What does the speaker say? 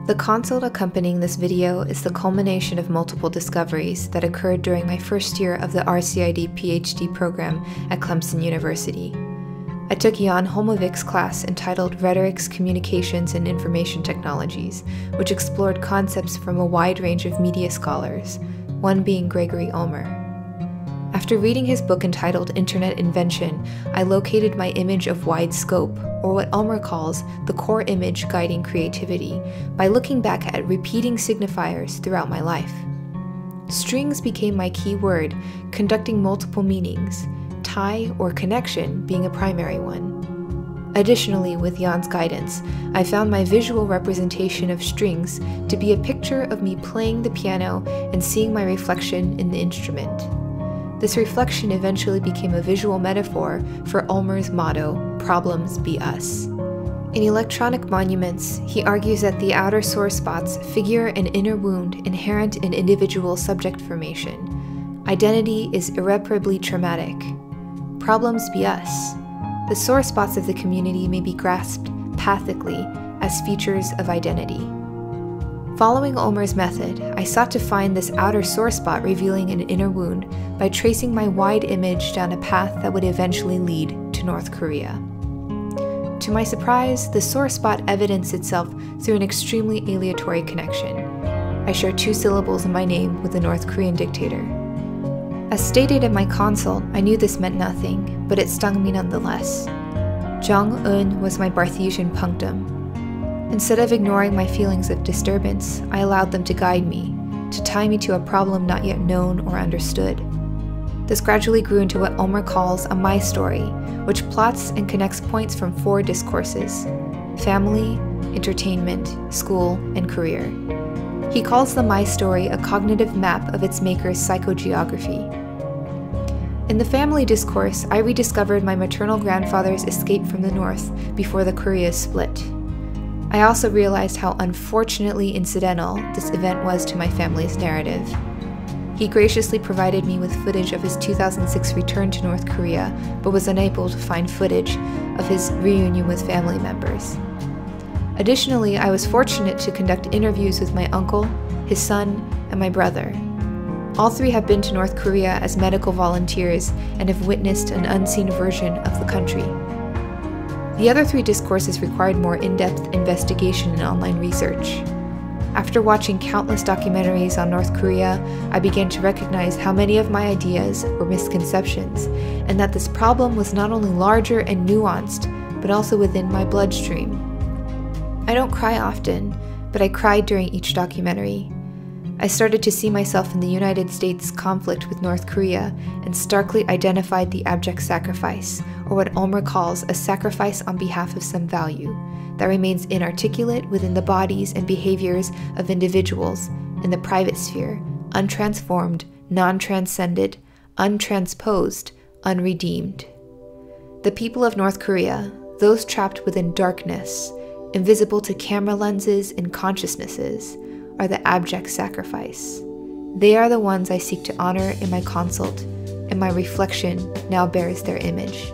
The consult accompanying this video is the culmination of multiple discoveries that occurred during my first year of the RCID PhD program at Clemson University. I took Jan Holmovic's class entitled Rhetorics, Communications, and Information Technologies, which explored concepts from a wide range of media scholars, one being Gregory Ulmer. After reading his book entitled Internet Invention, I located my image of wide scope, or what Ulmer calls the core image guiding creativity, by looking back at repeating signifiers throughout my life. Strings became my key word, conducting multiple meanings, tie or connection being a primary one. Additionally, with Jan's guidance, I found my visual representation of strings to be a picture of me playing the piano and seeing my reflection in the instrument. This reflection eventually became a visual metaphor for Ulmer's motto, "Problems be us." In Electronic Monuments, he argues that the outer sore spots figure an inner wound inherent in individual subject formation. Identity is irreparably traumatic. Problems be us. The sore spots of the community may be grasped pathically as features of identity. Following Ulmer's method, I sought to find this outer sore spot revealing an inner wound by tracing my wide image down a path that would eventually lead to North Korea. To my surprise, the sore spot evidenced itself through an extremely aleatory connection. I share 2 syllables in my name with the North Korean dictator. As stated in my consult, I knew this meant nothing, but it stung me nonetheless. Jong-un was my Barthesian punctum. Instead of ignoring my feelings of disturbance, I allowed them to guide me, to tie me to a problem not yet known or understood. This gradually grew into what Ulmer calls a my story, which plots and connects points from 4 discourses: family, entertainment, school, and career. He calls the my story a cognitive map of its maker's psychogeography. In the family discourse, I rediscovered my maternal grandfather's escape from the North before the Koreas split. I also realized how unfortunately incidental this event was to my family's narrative. He graciously provided me with footage of his 2006 return to North Korea, but was unable to find footage of his reunion with family members. Additionally, I was fortunate to conduct interviews with my uncle, his son, and my brother. All 3 have been to North Korea as medical volunteers and have witnessed an unseen version of the country. The other 3 discourses required more in-depth investigation and online research. After watching countless documentaries on North Korea, I began to recognize how many of my ideas were misconceptions, and that this problem was not only larger and nuanced, but also within my bloodstream. I don't cry often, but I cried during each documentary. I started to see myself in the United States' conflict with North Korea and starkly identified the abject sacrifice, or what Ulmer calls a sacrifice on behalf of some value, that remains inarticulate within the bodies and behaviors of individuals in the private sphere, untransformed, non-transcended, untransposed, unredeemed. The people of North Korea, those trapped within darkness, invisible to camera lenses and consciousnesses, are the abject sacrifice. They are the ones I seek to honor in my consult, and my reflection now bears their image.